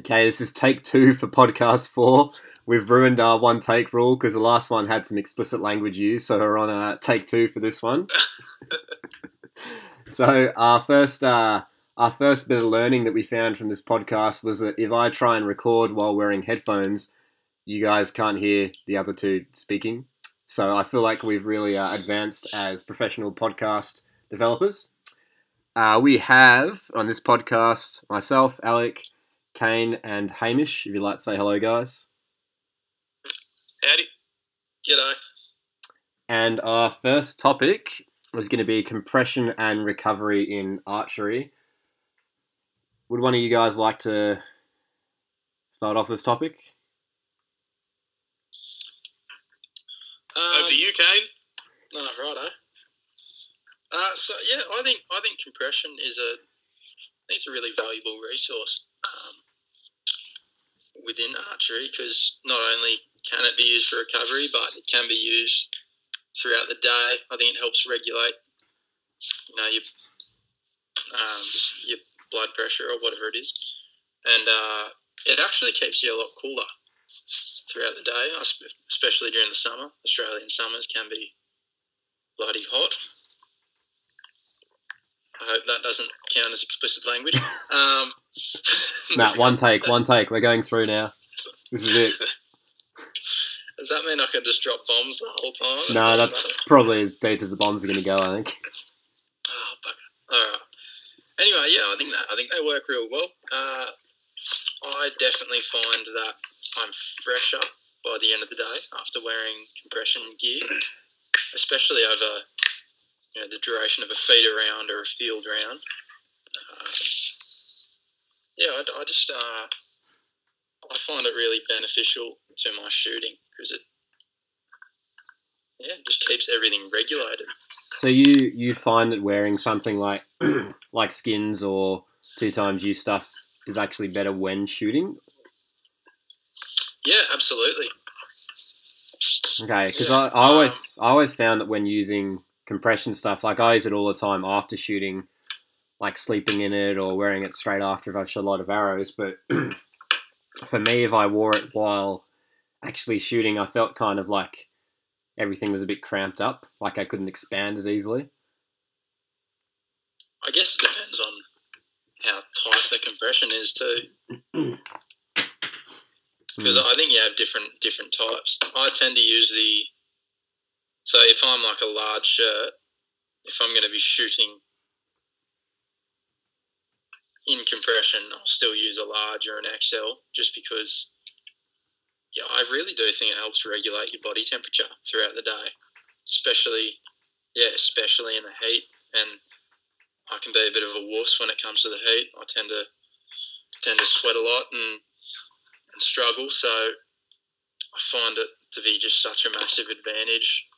Okay, this is take 2 for podcast 4. We've ruined our one take rule because the last one had some explicit language used, so we're on take 2 for this one. So our first bit of learning that we found from this podcast was that if I try and record while wearing headphones, you guys can't hear the other two speaking. So I feel like we've really advanced as professional podcast developers. We have on this podcast myself, Alec, Kane, and Hamish. If you'd like to say hello, guys. Howdy. G'day. And our first topic is going to be compression and recovery in archery. Would one of you guys like to start off this topic? Over to you, Kane. No, righto. I think compression is it's a really valuable resource within archery, because not only can it be used for recovery, but it can be used throughout the day. I think it helps regulate, your blood pressure or whatever it is, and it actually keeps you a lot cooler throughout the day, especially during the summer. Australian summers can be bloody hot. I hope that doesn't count as explicit language. Matt, one take. We're going through now. This is it. Does that mean I could just drop bombs the whole time? No, that's probably as deep as the bombs are going to go, I think. Oh, bugger. All right. Anyway, yeah, I think they work real well. I definitely find that I'm fresher by the end of the day after wearing compression gear, especially over the duration of a feeder round or a field round. I find it really beneficial to my shooting because it just keeps everything regulated. So you find that wearing something like like skins or 2xU stuff is actually better when shooting? Yeah, absolutely. Okay, because I always found that when using compression stuff, like I use it all the time after shooting, like sleeping in it or wearing it straight after if I've shot a lot of arrows. But for me, if I wore it while actually shooting, I felt kind of like everything was a bit cramped up, like I couldn't expand as easily. I guess it depends on how tight the compression is too. Because I think you have different types. I tend to use so if I'm like a large shirt, if I'm going to be shooting in compression, I'll still use a large or an XL, just because I really do think it helps regulate your body temperature throughout the day, especially in the heat. And I can be a bit of a wuss when it comes to the heat. I tend to sweat a lot and struggle, so I find it to be just such a massive advantage.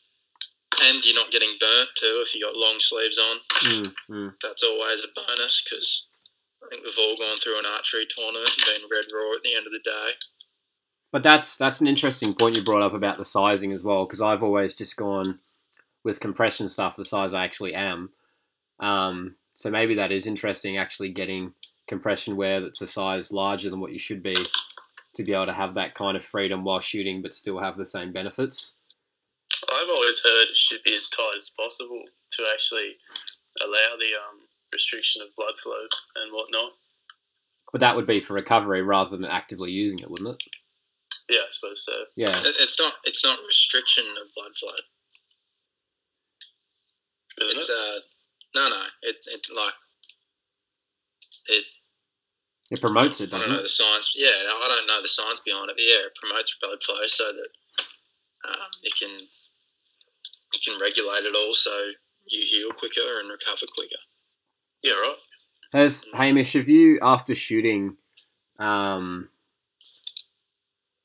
And you're not getting burnt too if you got long sleeves on. That's always a bonus, because I think we've all gone through an archery tournament and been red raw at the end of the day. But that's an interesting point you brought up about the sizing as well, because I've always just gone with compression stuff the size I actually am. So maybe that is interesting, actually getting compression wear that's a size larger than what you should be to be able to have that kind of freedom while shooting but still have the same benefits. I've always heard it should be as tight as possible to actually allow the restriction of blood flow and whatnot. But that would be for recovery rather than actively using it, wouldn't it? Yeah, I suppose so. Yeah. It's not restriction of blood flow. Isn't it's it? It promotes it, I doesn't don't know it? the science. Yeah, I don't know the science behind it, but yeah, it promotes blood flow so that it can regulate it all, so you heal quicker and recover quicker. Yeah, right. Hamish, have you, after shooting, I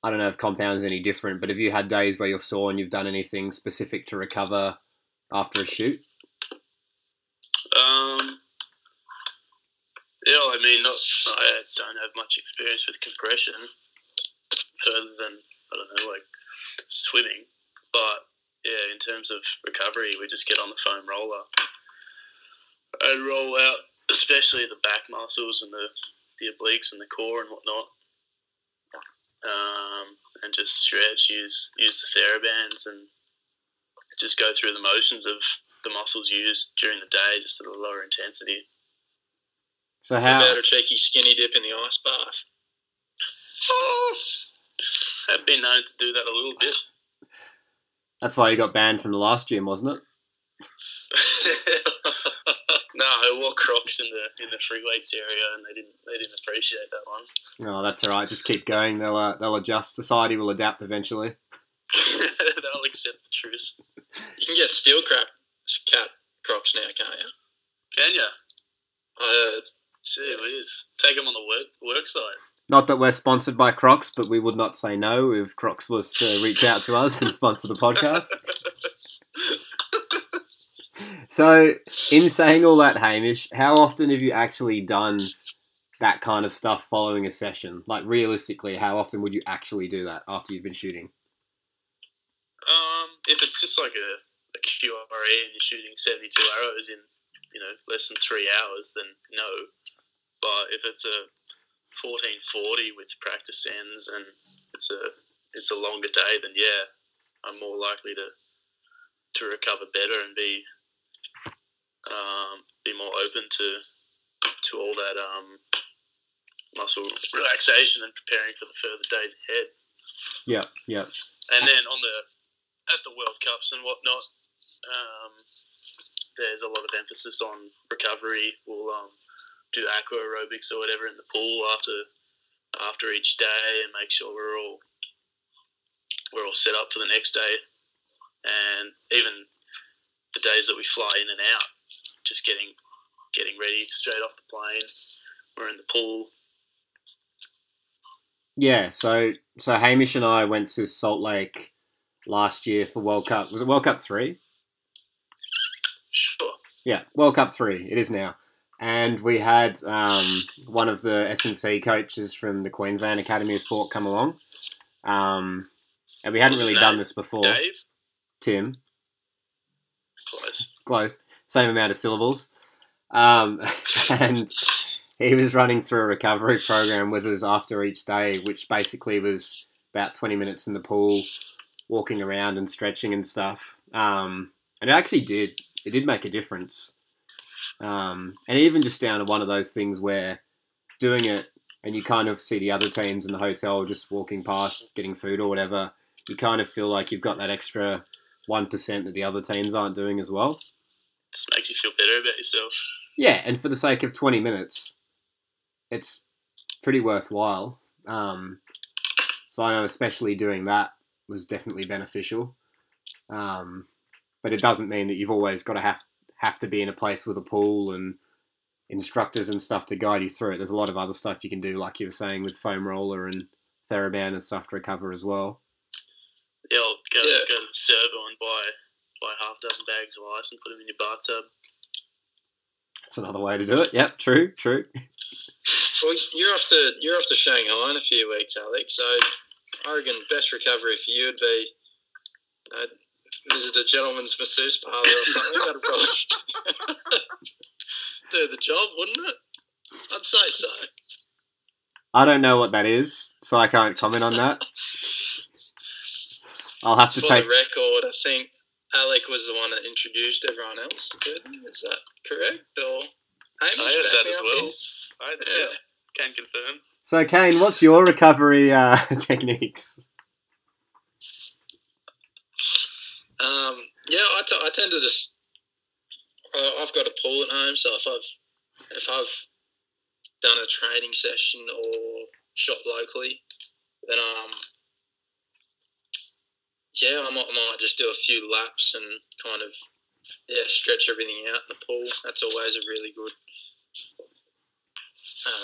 don't know if compound's any different, but have you had days where you're sore and you've done anything specific to recover after a shoot? Yeah, I mean, I don't have much experience with compression further than, I don't know, like swimming. But yeah, in terms of recovery, we just get on the foam roller and roll out, especially the back muscles and the obliques and the core and whatnot. and just stretch, use the TheraBands, and just go through the motions of the muscles used during the day, just at a lower intensity. So What how? about a cheeky skinny dip in the ice bath? I've been known to do that a little bit. That's why you got banned from the last gym, wasn't it? No, I wore Crocs in the free weights area, and they didn't appreciate that one. Oh, that's all right. Just keep going. They'll adjust. Society will adapt eventually. They'll accept the truth. You can get steel cap Crocs now, can't you? Can ya? I heard. Gee whiz. Take them on the work side. Not that we're sponsored by Crocs, but we would not say no if Crocs was to reach out to us and sponsor the podcast. So, in saying all that, Hamish, how often have you actually done that kind of stuff following a session? Like, realistically, how often would you actually do that after you've been shooting? If it's just like a QRE and you're shooting 72 arrows in, less than 3 hours, then no. But if it's a 1440 with practice ends and it's a longer day, then yeah, I'm more likely to recover better and be more open to all that muscle relaxation and preparing for the further days ahead. Yeah. And then at the World Cups and whatnot, there's a lot of emphasis on recovery. We'll do aqua aerobics or whatever in the pool after each day and make sure we're all set up for the next day. And even the days that we fly in and out, just getting ready straight off the plane. We're in the pool. Yeah, so Hamish and I went to Salt Lake last year for World Cup. Was it World Cup 3? Sure. Yeah, World Cup 3. It is now. And we had one of the S&C coaches from the Queensland Academy of Sport come along. And we hadn't really done this before. Dave? Tim. Close. Same amount of syllables. And he was running through a recovery program with us after each day, which basically was about 20 minutes in the pool, walking around and stretching and stuff. And it actually did. It did make a difference. And even just down to one of those things where doing it and you kind of see the other teams in the hotel just walking past, getting food or whatever, you kind of feel like you've got that extra 1% that the other teams aren't doing as well. Just makes you feel better about yourself. Yeah, and for the sake of 20 minutes, it's pretty worthwhile. So I know especially doing that was definitely beneficial. But it doesn't mean that you've always got to have to be in a place with a pool and instructors and stuff to guide you through it. There's a lot of other stuff you can do, like you were saying, with foam roller and TheraBand and stuff to recover as well. Yeah, I'll go to the servo and buy half a dozen bags of ice and put them in your bathtub. That's another way to do it. Yep, true. Well, you're off to Shanghai in a few weeks, Alex. So I reckon best recovery for you would be visit a gentleman's masseuse parlour or something. That'd probably do the job, wouldn't it? I'd say so. I don't know what that is, so I can't comment on that. I'll have to take... For the record, I think Alec was the one that introduced everyone else. Is that correct? Or Hamish? I heard that as well. Can confirm. So, Kane, what's your recovery techniques? I tend to just. I've got a pool at home, so if I've done a training session or shot locally, then I might just do a few laps and kind of stretch everything out in the pool. That's always a really good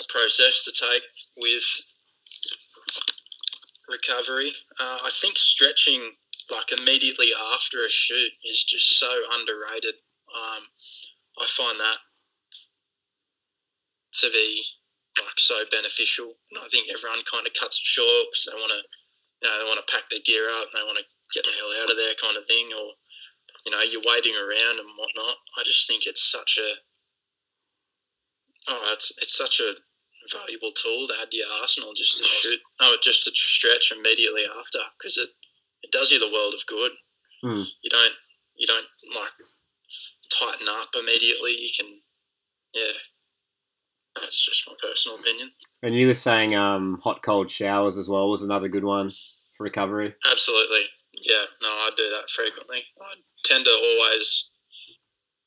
process to take with recovery. I think stretching like immediately after a shoot is just so underrated. I find that to be like so beneficial. And I think everyone kind of cuts it short because they want to pack their gear up and they want to get the hell out of there kind of thing, or you're waiting around and whatnot. I just think it's such a valuable tool to add to your arsenal just to shoot. Oh, just to stretch immediately after, because it does you the world of good. Mm. You don't like tighten up immediately. You can, yeah. That's just my personal opinion. And you were saying hot cold showers as well was another good one for recovery. Absolutely. Yeah, no, I do that frequently. I tend to always,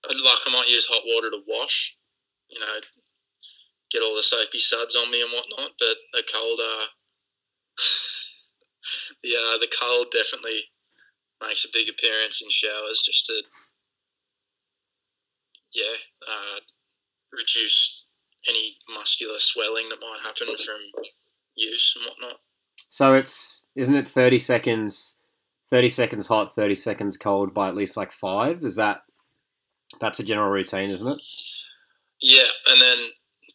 I might use hot water to wash, get all the soapy suds on me and whatnot, but the cold, the cold definitely makes a big appearance in showers just to, reduce any muscular swelling that might happen from use and whatnot. So isn't it 30 seconds hot, 30 seconds cold by at least like 5? That's a general routine, isn't it? Yeah, and then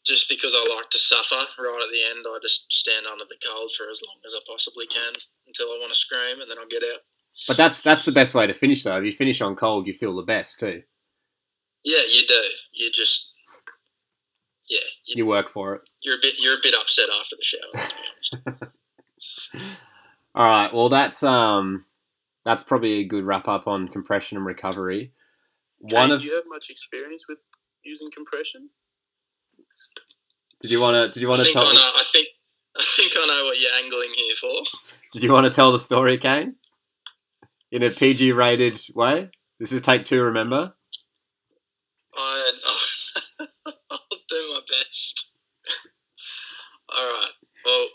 just because I like to suffer right at the end, I just stand under the cold for as long as I possibly can until I want to scream, and then I'll get out. But that's the best way to finish, though. If you finish on cold, you feel the best too. Yeah, you do. You just, you work for it. You're a bit upset after the shower, let's be honest. All right. Well, that's probably a good wrap up on compression and recovery. Do you have much experience with using compression? Did you want to tell? I think I know what you're angling here for. Did you want to tell the story, Kane? In a PG rated way. This is take 2. Remember? I'll do my best. All right. Well,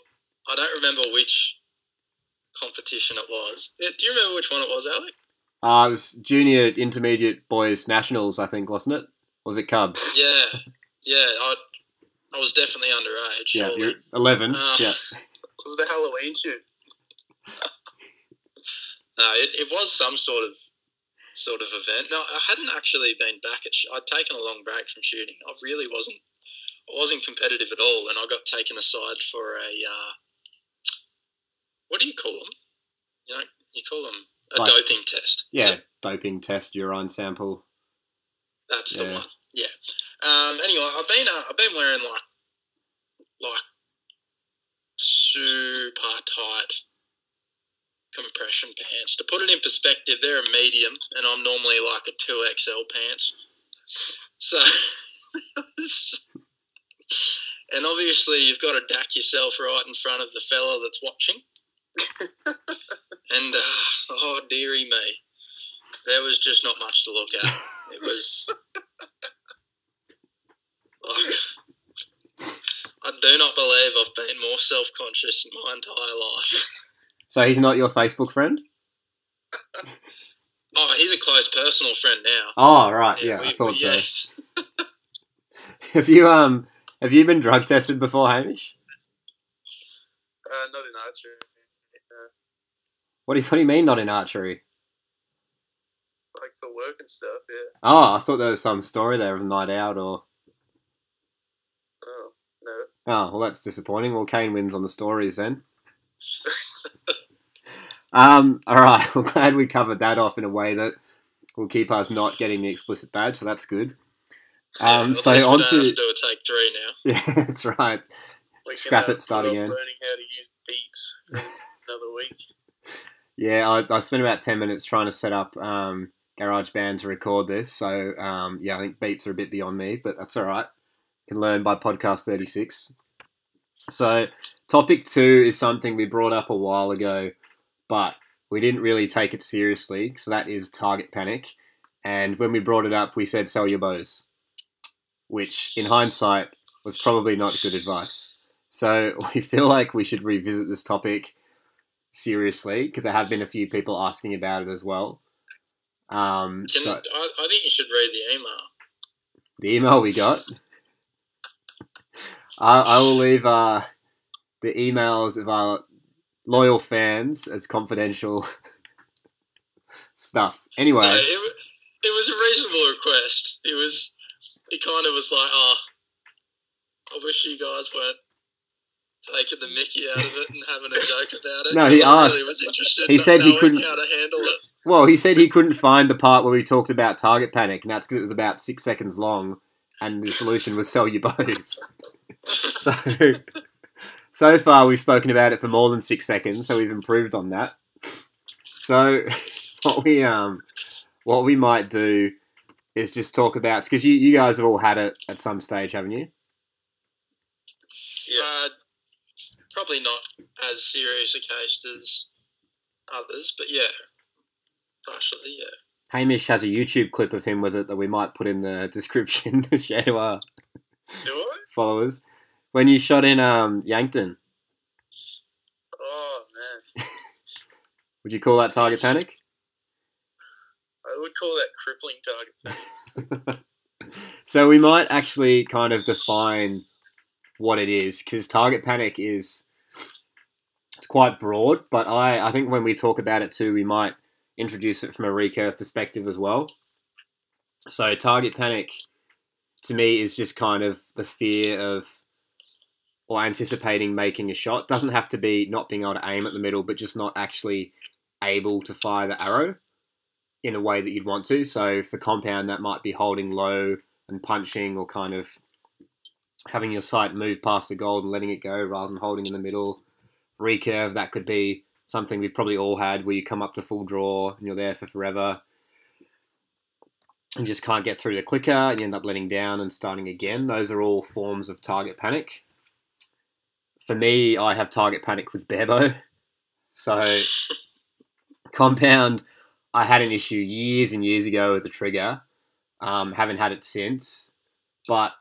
I don't remember which competition it was. Do you remember which one it was, Alec? It was junior intermediate boys nationals, I think, wasn't it? Or was it Cubs? Yeah. I was definitely underage. Yeah, surely. you're 11. Yeah. Was it a Halloween shoot? No, it was some sort of event. No, I hadn't actually been back at. I'd taken a long break from shooting. I wasn't competitive at all, and I got taken aside for a. What do you call them? You call them a doping test. Yeah, doping test, urine sample. That's the one. Yeah. Anyway, I've been wearing like super tight compression pants. To put it in perspective, they're a medium, and I'm normally like a 2XL pants. So, and obviously you've got to dack yourself right in front of the fella that's watching. And oh dearie me, there was just not much to look at. It was I do not believe I've been more self-conscious in my entire life. So he's not your Facebook friend? Oh, he's a close personal friend now. Oh, right. Yeah, I thought so. Have you been drug tested before, Hamish? Not in archery. What do you mean not in archery? Like for work and stuff, yeah. Oh, I thought there was some story there of a night out or... Oh, no. Oh, well, that's disappointing. Well, Kane wins on the stories then. All right. Well, glad we covered that off in a way that will keep us not getting the explicit badge, so that's good. So on to... do a take 3 now. Yeah, that's right. Scrap it, start again. Learning how to use beeps another week. Yeah, I spent about 10 minutes trying to set up GarageBand to record this, so I think beeps are a bit beyond me, but that's all right. You can learn by podcast 36. So topic 2 is something we brought up a while ago, but we didn't really take it seriously, so that is target panic. And when we brought it up, we said sell your bows, which in hindsight was probably not good advice. So we feel like we should revisit this topic seriously, because there have been a few people asking about it as well. I think you should read the email. The email we got? I will leave the emails of our loyal fans as confidential stuff. Anyway. No, it was a reasonable request. It kind of was like, I wish you guys weren't taking the mickey out of it and having a joke about it. No, he asked. Really was interested he said he couldn't how to handle it. Well, he said he couldn't find the part where we talked about target panic, and that's because it was about 6 seconds long, and the solution was sell your bows. So far we've spoken about it for more than 6 seconds, so we've improved on that. So what we might do is just talk about, because you guys have all had it at some stage, haven't you? Yeah, probably not as serious a case as others, but yeah, partially, yeah. Hamish has a YouTube clip of him with it that we might put in the description to share to our followers. When you shot in Yankton. Oh, man. Would you call that target panic? I would call that crippling target panic. So we might actually kind of define what it is, because target panic it's quite broad, but I think when we talk about it too, we might introduce it from a recurve perspective as well. So target panic, to me, is just kind of the fear of or anticipating making a shot. Doesn't have to be not being able to aim at the middle, but just not actually able to fire the arrow in a way that you'd want to. So for compound, that might be holding low and punching, or kind of having your sight move past the gold and letting it go rather than holding in the middle. Recurve, that could be something we've probably all had, where you come up to full draw and you're there for forever and just can't get through the clicker and you end up letting down and starting again. Those are all forms of target panic. For me, I have target panic with barebow. So compound, I had an issue years and years ago with the trigger. Haven't had it since. But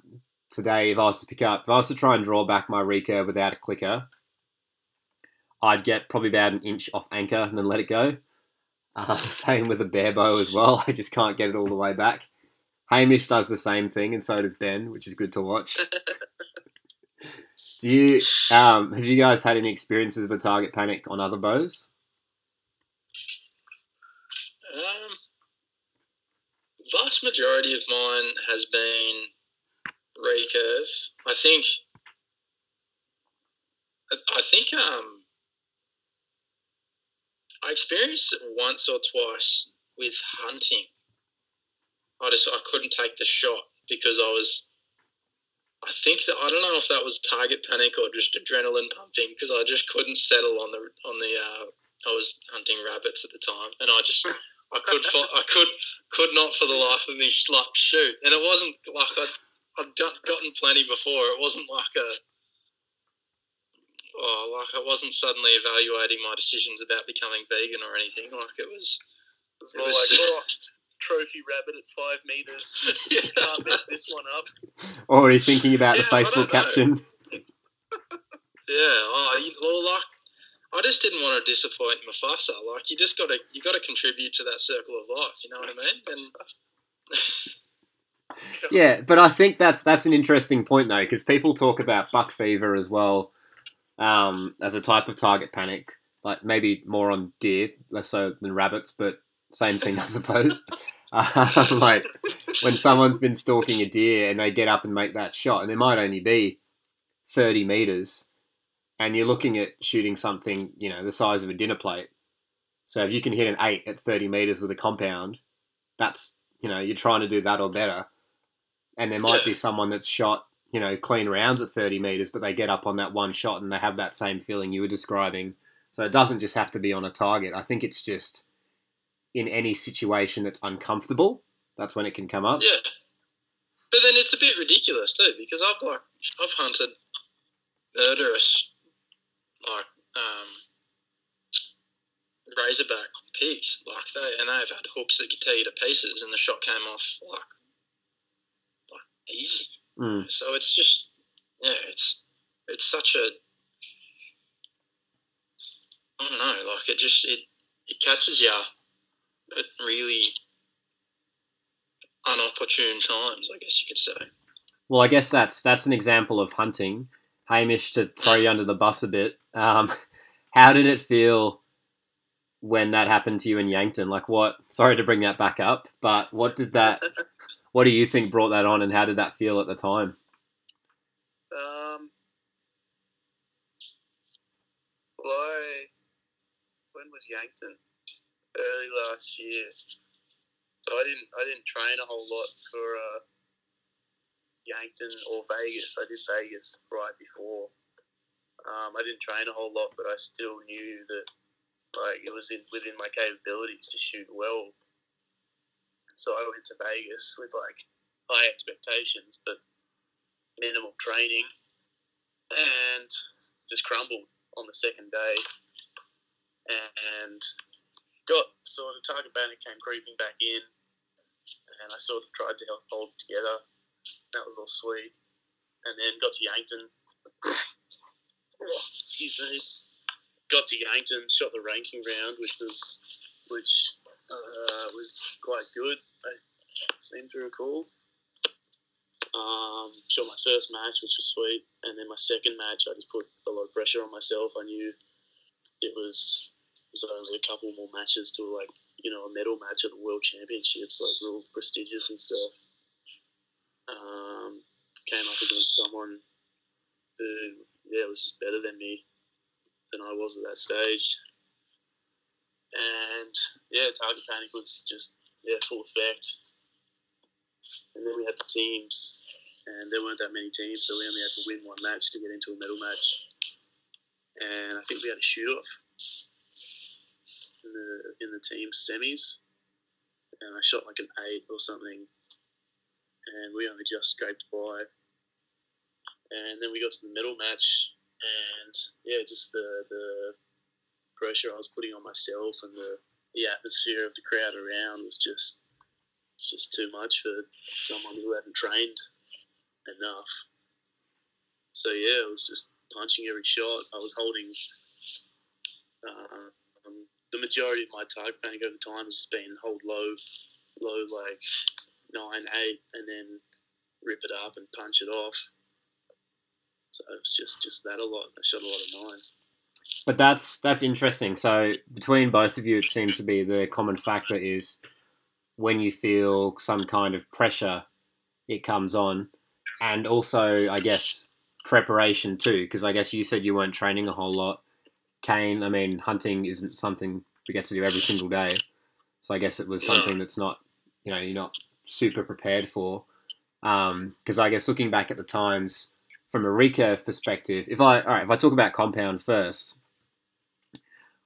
today, if I was to try and draw back my recurve without a clicker, I'd get probably about an inch off anchor and then let it go. Same with a barebow as well. I just can't get it all the way back. Hamish does the same thing, and so does Ben, which is good to watch. Have you guys had any experiences with target panic on other bows? Vast majority of mine has been recurve. I think I experienced it once or twice with hunting. I couldn't take the shot because I don't know if that was target panic or just adrenaline pumping, because I just couldn't settle on the I was hunting rabbits at the time, and I could not for the life of me shoot. And it wasn't like I'd gotten plenty before. It wasn't like I wasn't suddenly evaluating my decisions about becoming vegan or anything. Like it was more like trophy rabbit at 5 meters. Can't mess this one up. Already thinking about the Facebook caption. I just didn't want to disappoint Mufasa. Like you got to contribute to that circle of life. You know what I mean? And yeah, but I think that's an interesting point though, because people talk about buck fever as well, as a type of target panic. Like maybe more on deer, less so than rabbits, but same thing, I suppose. Like when someone's been stalking a deer and they get up and make that shot, and there might only be 30 meters, and you're looking at shooting something, the size of a dinner plate. So if you can hit an 8 at 30 meters with a compound, that's, you're trying to do that or better. And there might be someone that's shot, clean rounds at 30 meters, but they get up on that one shot and they have that same feeling you were describing. So it doesn't just have to be on a target. I think it's just in any situation that's uncomfortable, that's when it can come up. Yeah. But then it's a bit ridiculous too, because I've hunted murderous razorback pigs, and they've had hooks that could tear you to pieces, and the shot came off like easy. So it's just, it's such a, I don't know, like it catches you at really unopportune times, I guess you could say. Well, I guess that's an example of hunting. Hamish, to throw you under the bus a bit, how did it feel when that happened to you in Yankton? Like sorry to bring that back up, but what do you think brought that on, and how did that feel at the time? When was Yankton? Early last year. So I didn't train a whole lot Yankton or Vegas. I did Vegas right before. I didn't train a whole lot, but I still knew that like it was within my capabilities to shoot well. So I went to Vegas with like high expectations, but minimal training, and just crumbled on the second day. And got sort of target panic came creeping back in, and I sort of tried to hold it together. That was all sweet. And then got to Yankton. Excuse me. Got to Yankton, shot the ranking round, which was quite good. I seem to recall. Shot my first match, which was sweet, and then my second match, I just put a lot of pressure on myself. I knew it was only a couple more matches to like a medal match at the World Championships, like real prestigious and stuff. Came up against someone who was just better than me than I was at that stage, and target panic was just full effect. And then we had the teams, and there weren't that many teams, so we only had to win one match to get into a medal match. And I think we had a shoot-off in the team semis, and I shot like an 8 or something, and we only just scraped by. And then we got to the medal match, and just the pressure I was putting on myself and the atmosphere of the crowd around was just too much for someone who hadn't trained enough. So it was just punching every shot. I was holding the majority of my target panic over time has been hold low like 9-8, and then rip it up and punch it off. So it was just that a lot. I shot a lot of 9s. But that's interesting. So between both of you, it seems to be the common factor is when you feel some kind of pressure, it comes on. And also, I guess, preparation too, because I guess you said you weren't training a whole lot. Kane, I mean, hunting isn't something we get to do every single day. So I guess it was something that's not, you're not super prepared for. Because I guess looking back at the times, from a recurve perspective, if I talk about compound first,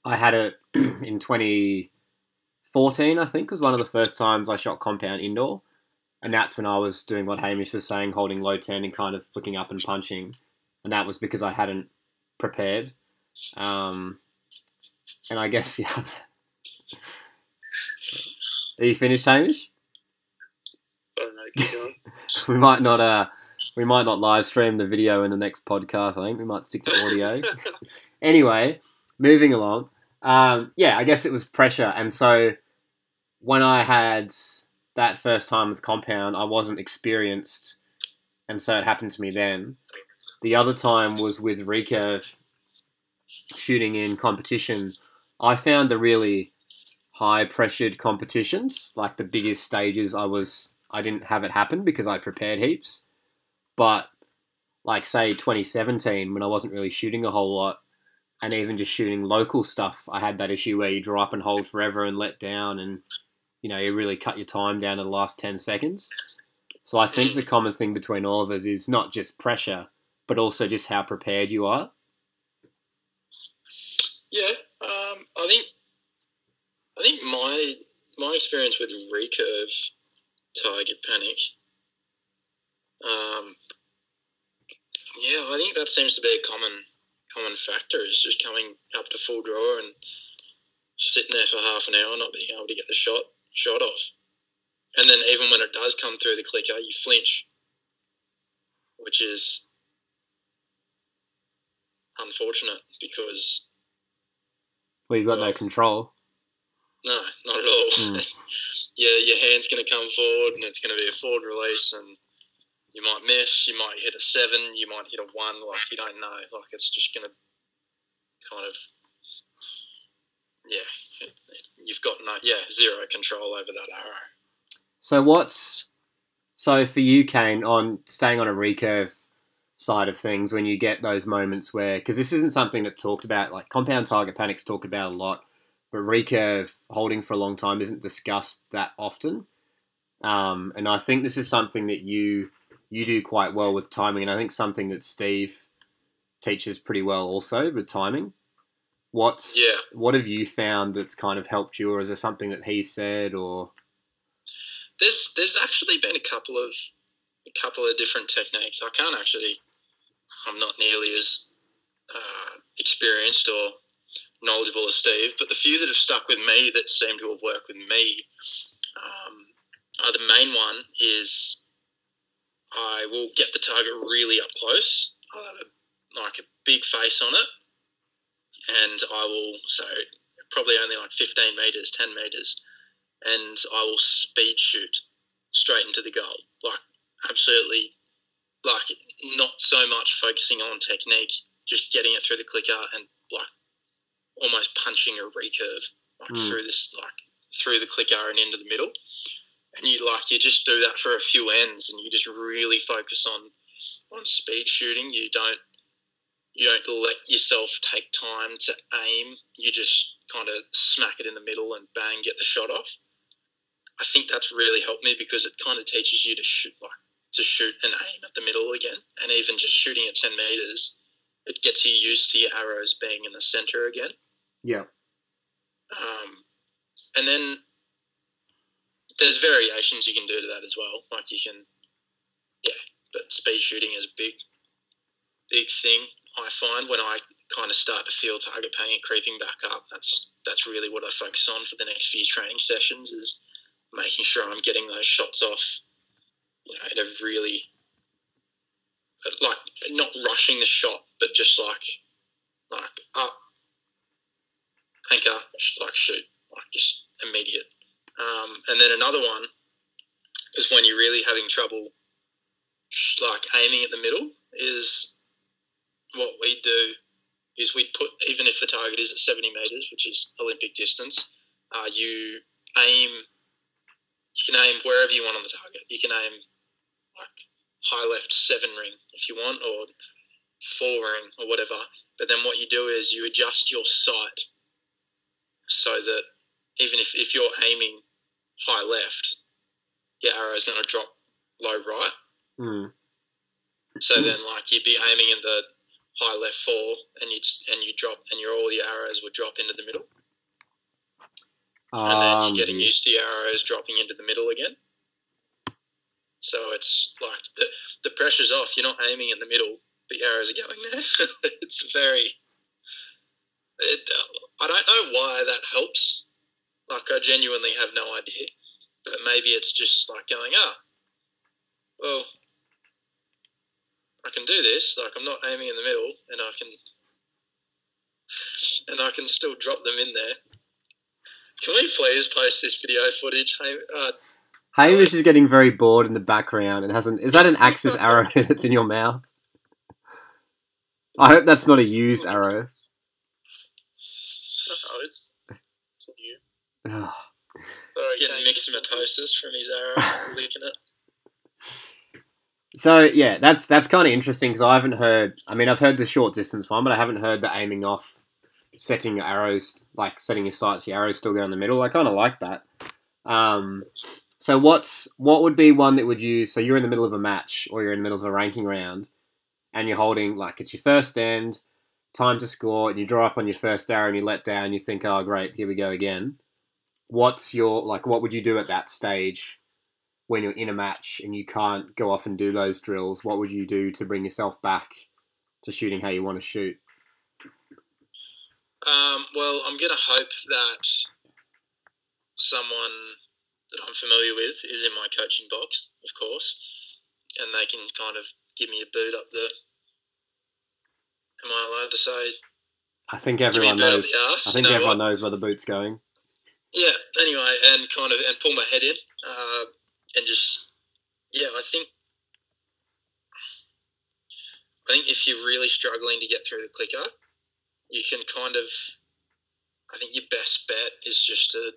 I had it in 2014, I think, was one of the first times I shot compound indoor. And that's when I was doing what Hamish was saying, holding low 10 and kind of flicking up and punching. And that was because I hadn't prepared. And I guess, Are you finished, Hamish? Oh, no, keep going. We might not live stream the video in the next podcast. I think we might stick to audio. Anyway, moving along. I guess it was pressure. And so when I had that first time with compound, I wasn't experienced. And so it happened to me then. The other time was with recurve shooting in competition. I found the really high pressured competitions, like the biggest stages, I didn't have it happen because I prepared heaps. But like say 2017 when I wasn't really shooting a whole lot and even just shooting local stuff, I had that issue where you draw up and hold forever and let down and, you really cut your time down to the last 10 seconds. So I think the common thing between all of us is not just pressure, but also just how prepared you are. Yeah, I think my experience with recurve target panic, I think that seems to be a common factor, is just coming up to full draw and sitting there for half an hour not being able to get the shot off. And then even when it does come through the clicker, you flinch, which is unfortunate because... Well, you've got no control. No, not at all. Your hand's going to come forward and it's going to be a forward release and you might miss, you might hit a 7, you might hit a 1, like you don't know. Like it's just going to kind of, you've got zero control over that arrow. So for you, Kane, on staying on a recurve side of things, when you get those moments where, because this isn't something that's talked about, like compound target panic's talked about a lot, but recurve holding for a long time isn't discussed that often. And I think this is something that you you do quite well with timing, and I think something that Steve teaches pretty well also with timing. What have you found that's kind of helped you, or is there something that he said, or? There's actually been a couple of different techniques. I'm not nearly as experienced or knowledgeable as Steve, but the few that have stuck with me that seem to have worked with me, the main one is I will get the target really up close. I'll have a big face on it, and I will, so probably only like 15 metres, 10 metres, and I will speed shoot straight into the goal. Like, absolutely, like, not so much focusing on technique, just getting it through the clicker and, like, almost punching a recurve, through the clicker and into the middle. And you just do that for a few ends, and you just really focus on speed shooting. You don't let yourself take time to aim. You just kind of smack it in the middle and bang, get the shot off. I think that's really helped me because it kind of teaches you to shoot and aim at the middle again. And even just shooting at 10 metres, it gets you used to your arrows being in the centre again. Yeah. And then there's variations you can do to that as well. Like but speed shooting is a big thing. I find when I kind of start to feel target pain creeping back up, that's really what I focus on for the next few training sessions, is making sure I'm getting those shots off, at a really, like, not rushing the shot, but just like up, anchor, shoot, just immediate. And then another one is when you're really having trouble, aiming at the middle, is what we do is we put, even if the target is at 70 metres, which is Olympic distance, you can aim wherever you want on the target. You can aim high left 7 ring if you want, or 4 ring or whatever. But then what you do is you adjust your sight so that even if you're aiming high left, your arrow is going to drop low right. Mm. So then, you'd be aiming in the high left 4, and you drop, and all your arrows would drop into the middle. And then you're getting used to your arrows dropping into the middle again. So it's like the pressure's off. You're not aiming in the middle, but your arrows are going there. It's I don't know why that helps. I genuinely have no idea. But maybe it's just going, well, I can do this. I'm not aiming in the middle, and I can still drop them in there. Can we please post this video footage? Hamish is getting very bored in the background and hasn't. Is that an Axis arrow that's in your mouth? I hope that's not a used arrow. No, it's new. He's getting myxomatosis from his arrow, licking it. So yeah, that's kind of interesting because I haven't heard. I mean, I've heard the short distance one, but I haven't heard the aiming off, setting your arrows, setting your sights. Your arrows still go in the middle. I kind of like that. So what would be one that would use? So you're in the middle of a match or you're in the middle of a ranking round, and you're holding it's your first end, time to score, and you draw up on your first arrow and you let down. You think, oh great, here we go again. What's your what would you do at that stage? When you're in a match and you can't go off and do those drills, what would you do to bring yourself back to shooting how you want to shoot? Well, I'm going to hope that someone that I'm familiar with is in my coaching box, of course, and they can kind of give me a boot up the... Am I allowed to say... I think everyone knows. I think everyone knows where the boot's going. Yeah, anyway, and pull my head in. And just, I think if you're really struggling to get through the clicker, you can I think your best bet is just to,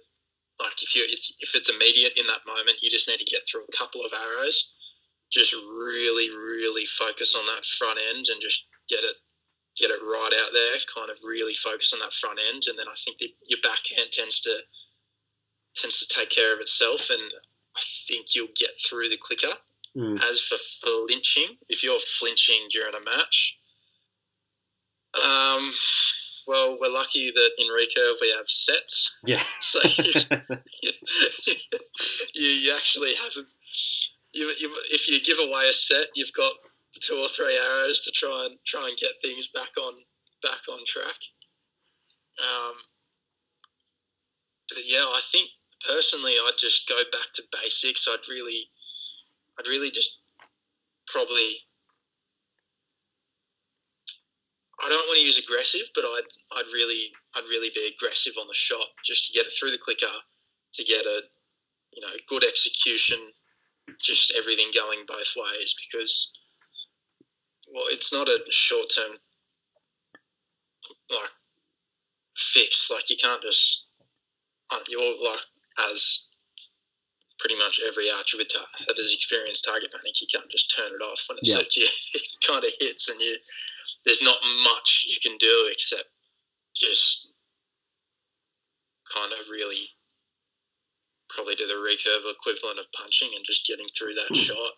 if it's immediate in that moment, you just need to get through a couple of arrows, just really, really focus on that front end and just get it right out there, kind of really focus on that front end, and then I think your backhand tends to take care of itself, and I think you'll get through the clicker As for flinching, if you're flinching during a match, well, we're lucky that in recurve we have sets. Yeah. So you actually have if you give away a set, you've got 2 or 3 arrows to try and get things back on track. But yeah, I think personally I'd just go back to basics. I'd really just probably, I don't want to use aggressive, but I'd really be aggressive on the shot just to get it through the clicker, to get a good execution, just everything going both ways, because it's not a short term fix. You can't just, you're as pretty much every archer that has experienced target panic, you can't just turn it off when it suits you. It kind of hits, and there's not much you can do except just kind of really probably do the recurve equivalent of punching and just getting through that shot.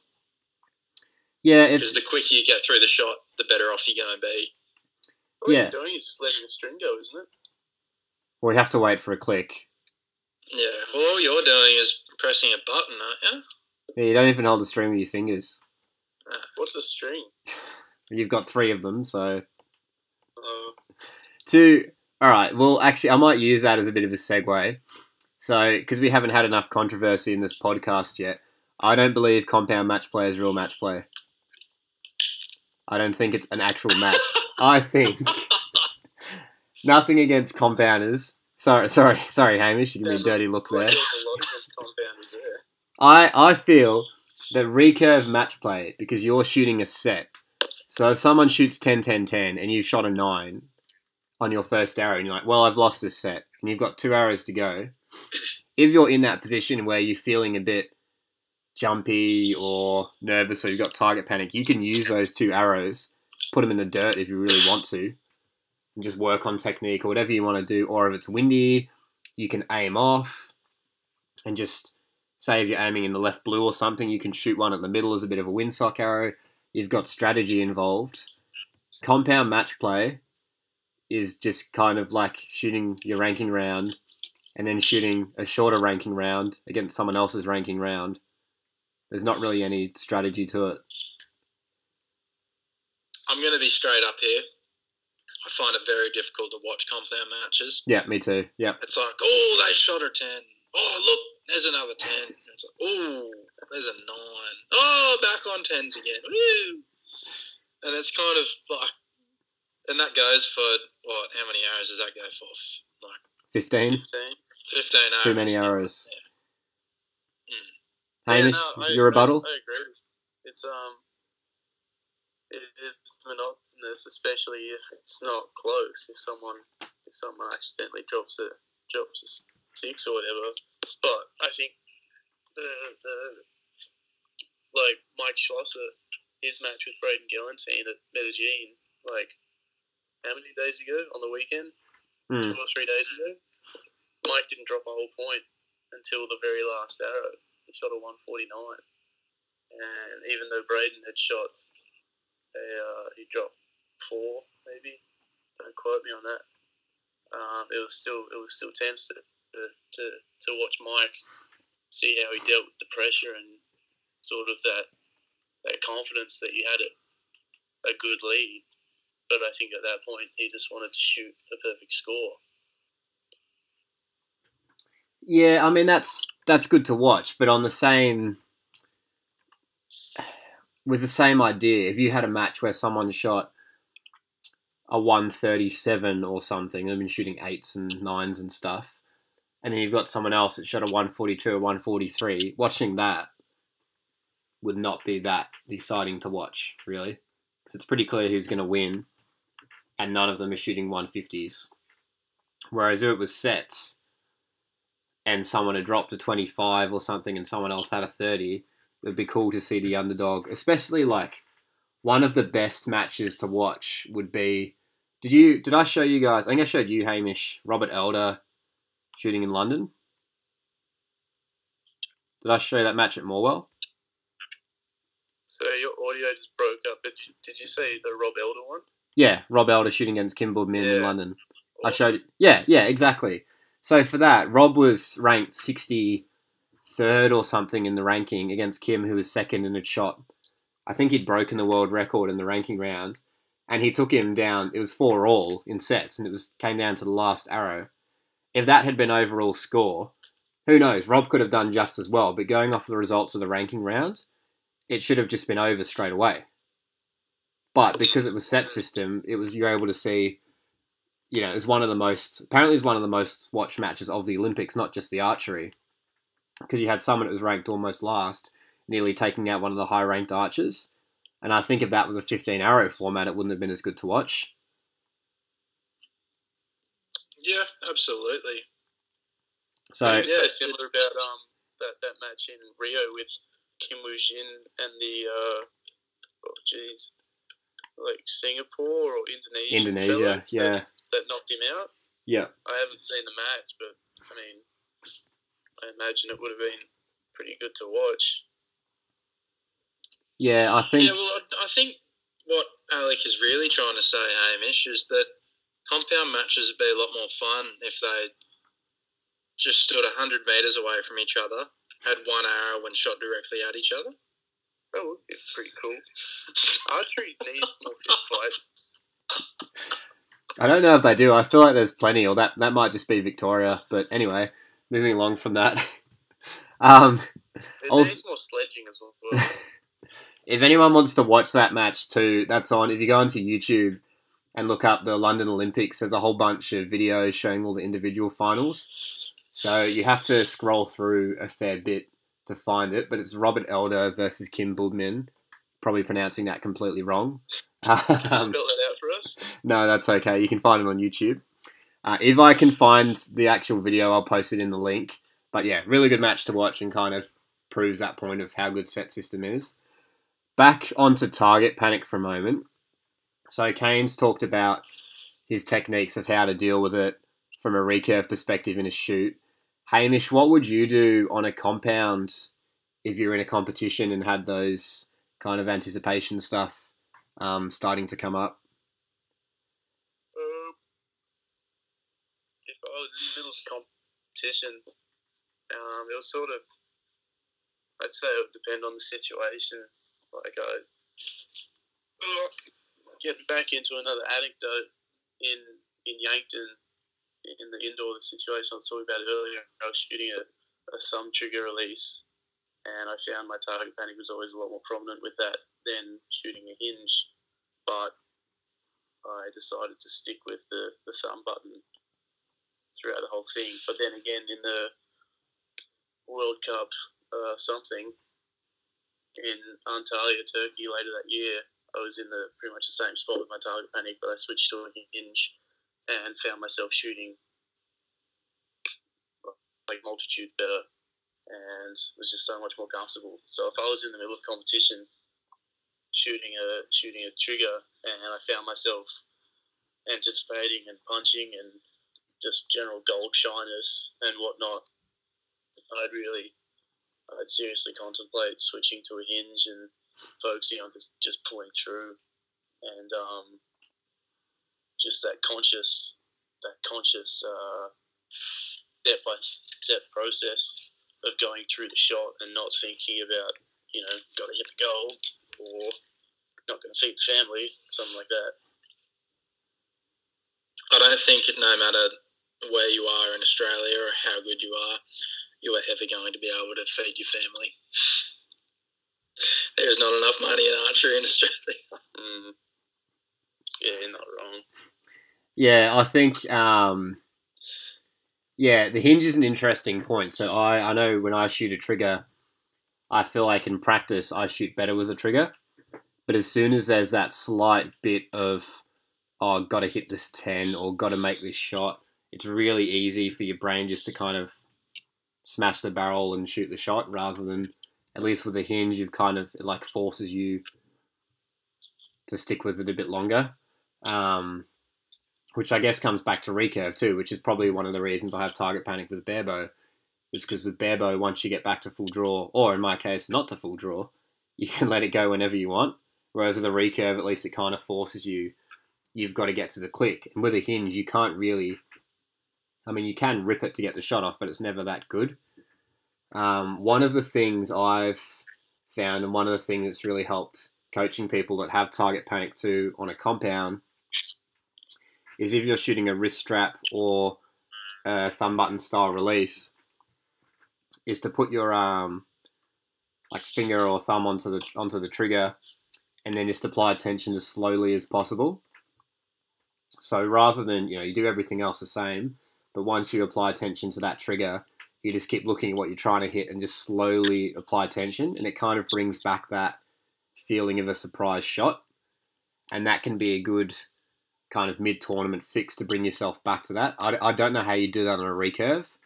Yeah, because the quicker you get through the shot, the better off you're going to be. All you're doing is just letting the string go, isn't it? We have to wait for a click. Yeah, well, all you're doing is pressing a button, aren't you? Yeah, you don't even hold the string with your fingers. What's a string? You've got 3 of them, so... Alright, well, actually, I might use that as a bit of a segue. So, because we haven't had enough controversy in this podcast yet, I don't believe compound match play is real match play. I don't think it's an actual match. I think... Nothing against compounders. Sorry, Hamish, you give me a dirty look there. I feel that recurve match play, because you're shooting a set. So if someone shoots 10-10-10 and you've shot a 9 on your first arrow and you're like, well, I've lost this set, and you've got 2 arrows to go, if you're in that position where you're feeling a bit jumpy or nervous or you've got target panic, you can use those 2 arrows, put them in the dirt if you really want to, and just work on technique or whatever you want to do. Or if it's windy, you can aim off and just, say if you're aiming in the left blue or something, you can shoot one at the middle as a bit of a windsock arrow. You've got strategy involved. Compound match play is just kind of like shooting your ranking round and then shooting a shorter ranking round against someone else's ranking round. There's not really any strategy to it. I'm going to be straight up here. I find it very difficult to watch compound matches. Yeah, me too. Yeah. It's like, oh, they shot a 10. Oh, look, there's another 10. It's like, oh, there's a 9. Oh, back on 10s again. Woo! And it's kind of like, and that goes for, how many arrows does that go for? 15? 15 arrows. Too many arrows. Yeah. Hamish, your rebuttal? I agree. It is monotonous, especially if it's not close. If someone accidentally drops a 6 or whatever. But I think the Mike Schlosser, his match with Braden Galantine at Medellin, how many days ago on the weekend? 2 or 3 days ago. Mike didn't drop a whole point until the very last arrow. He shot a 149, and even though Braden had shot he dropped 4 maybe. Don't quote me on that. It was still tense to watch Mike, see how he dealt with the pressure and sort of that confidence that you had a good lead. But I think at that point he just wanted to shoot a perfect score. Yeah, I mean that's good to watch, but with the same idea, if you had a match where someone shot a 137 or something, they've been shooting 8s and 9s and stuff, and then you've got someone else that shot a 142 or 143, watching that would not be that exciting to watch, really, because it's pretty clear who's going to win, and none of them are shooting 150s. Whereas if it was sets, and someone had dropped a 25 or something, and someone else had a 30, it would be cool to see the underdog, especially one of the best matches to watch would be, did I show you guys, I think I showed you, Hamish, Robert Elder shooting in London? Did I show you that match at Morwell? So your audio just broke up. Did you say the Rob Elder one? Yeah, Rob Elder shooting against Kim Boardman in London. Awesome. I showed. Yeah, exactly. So for that, Rob was ranked 63rd or something in the ranking against Kim, who was second and had shot. I think he'd broken the world record in the ranking round, and he took him down. It was 4-all in sets, and came down to the last arrow. If that had been overall score, who knows? Rob could have done just as well, but going off the results of the ranking round, it should have just been over straight away. But because it was set system, you're able to see, it was one of the most watched matches of the Olympics, not just the archery. Because you had someone that was ranked almost last, nearly taking out one of the high-ranked archers. And I think if that was a 15-arrow format, it wouldn't have been as good to watch. Yeah, absolutely. So you say similar about that match in Rio with Kim Woo Jin and the like Singapore or Indonesia, yeah, that knocked him out. Yeah, I haven't seen the match, but I mean, I imagine it would have been pretty good to watch. Yeah, I think. Yeah, well, I think what Alec is really trying to say, Hamish, is that compound matches would be a lot more fun if they just stood 100 metres away from each other, had one arrow and shot directly at each other. That would be pretty cool. Archery needs more fist fights. I don't know if they do. I feel like there's plenty, or that might just be Victoria. But anyway, moving along from that. It needs more sledging as well. If anyone wants to watch that match too, that's on. If you go onto YouTube and look up the London Olympics, there's a whole bunch of videos showing all the individual finals. So you have to scroll through a fair bit to find it, but it's Robert Elder versus Kim Boardman. Probably pronouncing that completely wrong. Can you spell that out for us? No, that's okay. You can find it on YouTube. If I can find the actual video, I'll post it in the link. But yeah, really good match to watch and kind of proves that point of how good set system is. Back onto target panic for a moment. So Kane's talked about his techniques of how to deal with it from a recurve perspective in a shoot. Hamish, what would you do on a compound if you're in a competition and had those kind of anticipation stuff starting to come up? If I was in the middle of competition, it was sort of, I'd say it would depend on the situation. Like getting back into another anecdote in Yankton, in the indoor situation I was talking about earlier, I was shooting a thumb trigger release, and I found my target panic was always a lot more prominent with that than shooting a hinge. But I decided to stick with the thumb button throughout the whole thing. But then again, in the World Cup something in Antalya, Turkey later that year, I was in pretty much the same spot with my target panic, but I switched to a hinge and found myself shooting like multitude better and was just so much more comfortable. So if I was in the middle of competition shooting a trigger and I found myself anticipating and punching and just general gold shyness and whatnot, I'd seriously contemplate switching to a hinge and focusing on just pulling through and just that conscious step-by-step process of going through the shot and not thinking about, got to hit the goal or not going to feed the family, something like that. I don't think no matter where you are in Australia or how good you are ever going to be able to feed your family. There's not enough money in archery in Australia. Yeah, you're not wrong. Yeah, I think, the hinge is an interesting point. So I know when I shoot a trigger, I feel like in practice I shoot better with a trigger. But as soon as there's that slight bit of, got to hit this 10 or got to make this shot, it's really easy for your brain just to kind of smash the barrel and shoot the shot rather than, at least with a hinge, you've kind of, it like forces you to stick with it a bit longer. Which I guess comes back to recurve too, which is probably one of the reasons I have target panic with bare bow. Is because with bare bow, once you get back to full draw, or in my case, not to full draw, you can let it go whenever you want. Whereas with a recurve, at least it kind of forces you. You've got to get to the click. And with a hinge, you can't really. I mean, you can rip it to get the shot off, but it's never that good. One of the things I've found, and one of the things that's really helped coaching people that have target panic too on a compound, is if you're shooting a wrist strap or a thumb button style release, is to put your like finger or thumb onto the trigger, and then just apply tension as slowly as possible. So rather than, you do everything else the same, but once you apply tension to that trigger, you just keep looking at what you're trying to hit and just slowly apply tension, and it kind of brings back that feeling of a surprise shot. And that can be a good kind of mid-tournament fix to bring yourself back to that. I don't know how you do that on a recurve,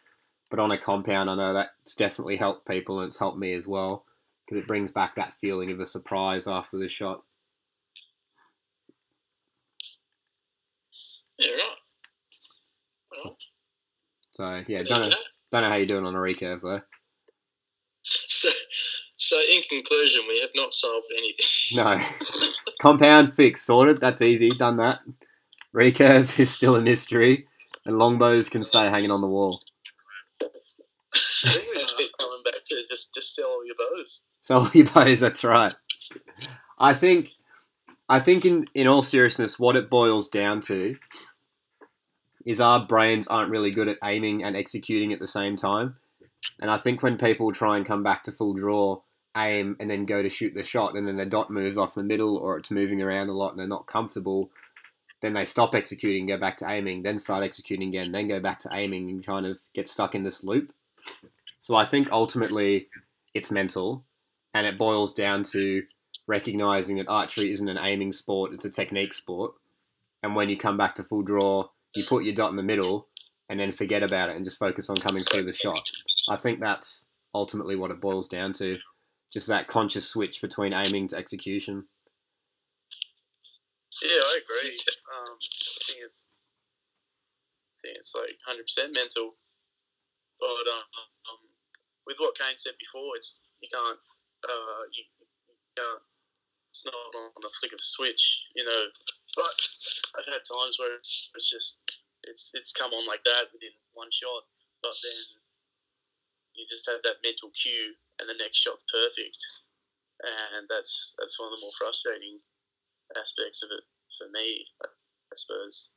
but on a compound, I know that's definitely helped people, and it's helped me as well, because it brings back that feeling of a surprise after the shot. Yeah, right. Well, so yeah, don't know how you're doing on a recurve though. So in conclusion, we have not solved anything. No. Compound fix sorted. That's easy. Done that. Recurve is still a mystery, and longbows can stay hanging on the wall. I think we just keep coming back to just sell all your bows. Sell all your bows. That's right. I think in all seriousness, what it boils down to is our brains aren't really good at aiming and executing at the same time. And I think when people try and come back to full draw, aim, and then go to shoot the shot, and then the dot moves off the middle, or it's moving around a lot and they're not comfortable, then they stop executing, go back to aiming, then start executing again, then go back to aiming, and kind of get stuck in this loop. So I think ultimately it's mental, and it boils down to recognizing that archery isn't an aiming sport, it's a technique sport. And when you come back to full draw, you put your dot in the middle and then forget about it and just focus on coming through the shot. I think that's ultimately what it boils down to. Just that conscious switch between aiming to execution. Yeah, I agree. I think it's like 100% mental. But with what Kane said before, you can't. It's not on the flick of a switch, But I've had times where it's just it's come on like that within one shot, but then you just have that mental cue, and the next shot's perfect, and that's one of the more frustrating aspects of it for me, I suppose.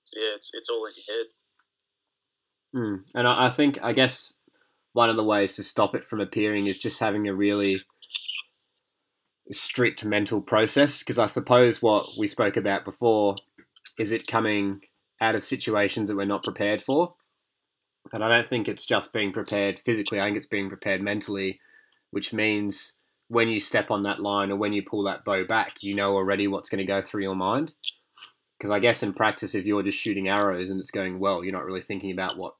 So yeah, it's all in your head. And I guess one of the ways to stop it from appearing is just having a really strict mental process, because I suppose what we spoke about before is it coming out of situations that we're not prepared for. And I don't think it's just being prepared physically, I think it's being prepared mentally, which means when you step on that line or when you pull that bow back, you know already what's going to go through your mind. Because I guess in practice, if you're just shooting arrows and it's going well, you're not really thinking about what's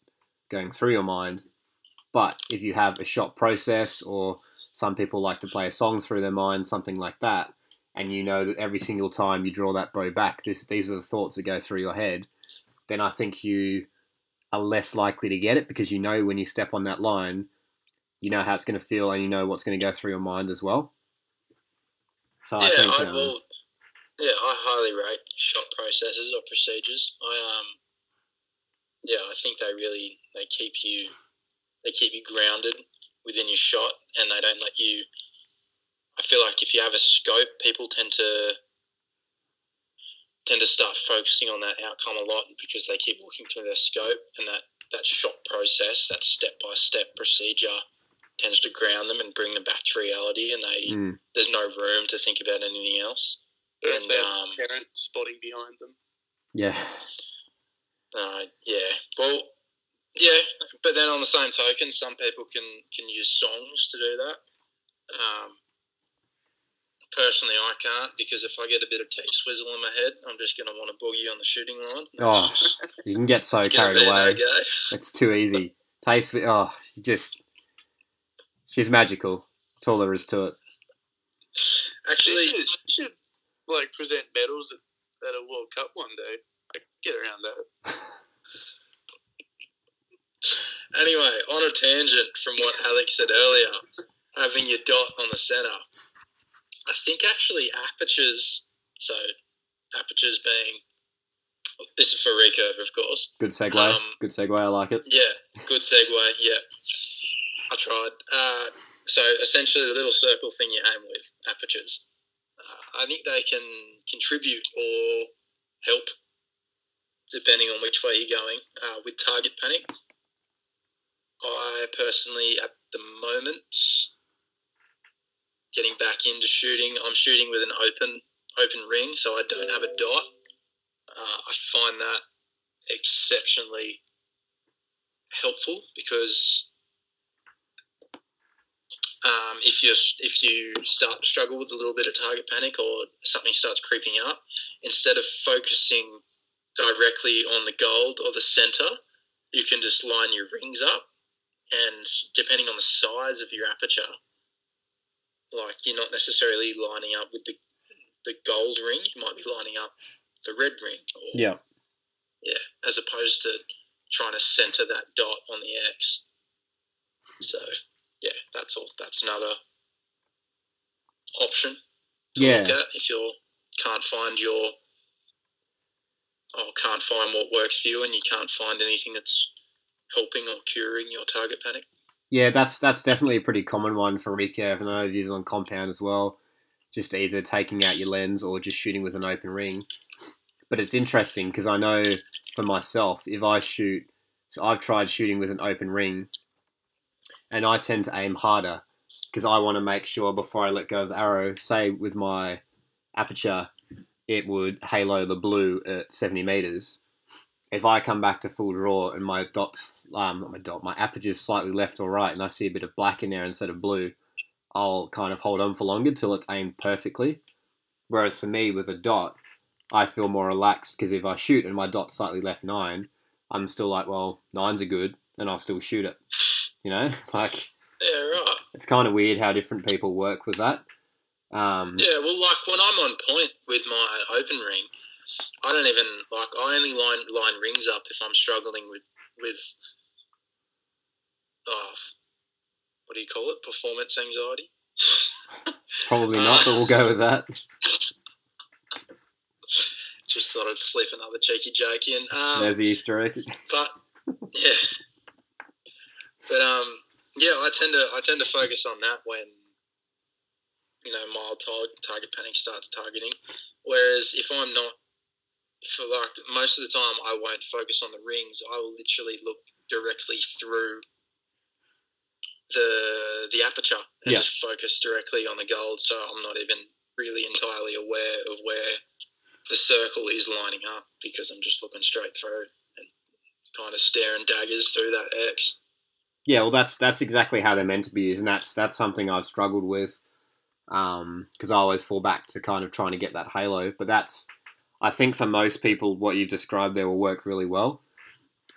going through your mind. But if you have a shot process, or some people like to play a song through their mind, something like that, and you know that every single time you draw that bow back, these are the thoughts that go through your head, then I think you are less likely to get it, because you know when you step on that line, you know how it's going to feel, and you know what's going to go through your mind as well. So I think, I highly rate shot processes or procedures. I think they keep you grounded within your shot, and they don't let you. I feel like if you have a scope, people tend to start focusing on that outcome a lot, because they keep looking through their scope, and that shot process, that step-by-step procedure, tends to ground them and bring them back to reality, and there's no room to think about anything else. And parent spotting behind them. Yeah. Well, yeah, but then on the same token, some people can use songs to do that. Personally, I can't, because if I get a bit of T-Swizzle in my head, I'm just going to want to boogie on the shooting line. You can get so carried away. It's too easy. She's magical. That's all there is to it. Actually, you should present medals at a World Cup one day. I can get around that. Anyway, on a tangent from what Alex said earlier, having your dot on the center. I think actually apertures, so apertures being, this is for recurve, of course. Good segue. Good segue. I like it. Yeah, good segue. Yeah, I tried. So essentially, the little circle thing you aim with, apertures. I think they can contribute or help, depending on which way you're going, with target panic. I personally, at the moment, getting back into shooting, I'm shooting with an open ring, so I don't have a dot. I find that exceptionally helpful because if you start to struggle with a little bit of target panic or something starts creeping up, instead of focusing directly on the gold or the center, you can just line your rings up, and depending on the size of your aperture, like you're not necessarily lining up with the gold ring, you might be lining up the red ring. Or, yeah, as opposed to trying to center that dot on the X. So, yeah, that's all. That's another option to look at if you can't find can't find what works for you, and you can't find anything that's helping or curing your target panic. Yeah, that's definitely a pretty common one for recurve, and I've used it on compound as well. Just either taking out your lens or just shooting with an open ring. But it's interesting because I know for myself, if I shoot, so I've tried shooting with an open ring, and I tend to aim harder because I want to make sure before I let go of the arrow, say with my aperture, it would halo the blue at 70 meters. If I come back to full draw and my my aperture's slightly left or right, and I see a bit of black in there instead of blue, I'll kind of hold on for longer till it's aimed perfectly. Whereas for me, with a dot, I feel more relaxed because if I shoot and my dot's slightly left 9, I'm still like, well, 9s are good, and I'll still shoot it. You know, like yeah, right. It's kind of weird how different people work with that. Well, like when I'm on point with my open ring, I don't even I only line rings up if I'm struggling with what do you call it? Performance anxiety. Probably not, but we'll go with that. Just thought I'd slip another cheeky joke in. There's the Easter egg. But I tend to focus on that when mild target panic starts targeting. Whereas if I'm not, most of the time I won't focus on the rings. I will literally look directly through the aperture and just focus directly on the gold. So I'm not even really entirely aware of where the circle is lining up because I'm just looking straight through and kind of staring daggers through that X. Yeah, well, that's exactly how they're meant to be used, and that's something I've struggled with because I always fall back to kind of trying to get that halo. But I think for most people, what you've described there will work really well.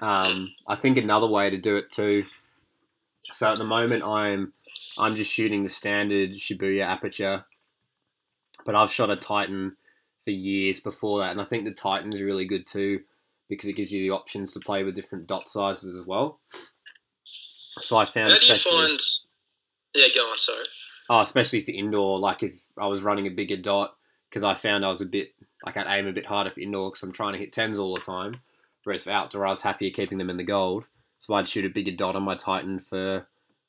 I think another way to do it too. So at the moment, I'm just shooting the standard Shibuya aperture, but I've shot a Titan for years before that, and I think the Titan's really good too because it gives you the options to play with different dot sizes as well. So I found. How do you find? Yeah, go on. Sorry. Oh, especially for indoor, like if I was running a bigger dot, because I found I was I'd aim a bit harder for indoor because I'm trying to hit 10s all the time. Whereas for outdoor, I was happier keeping them in the gold. So I'd shoot a bigger dot on my Titan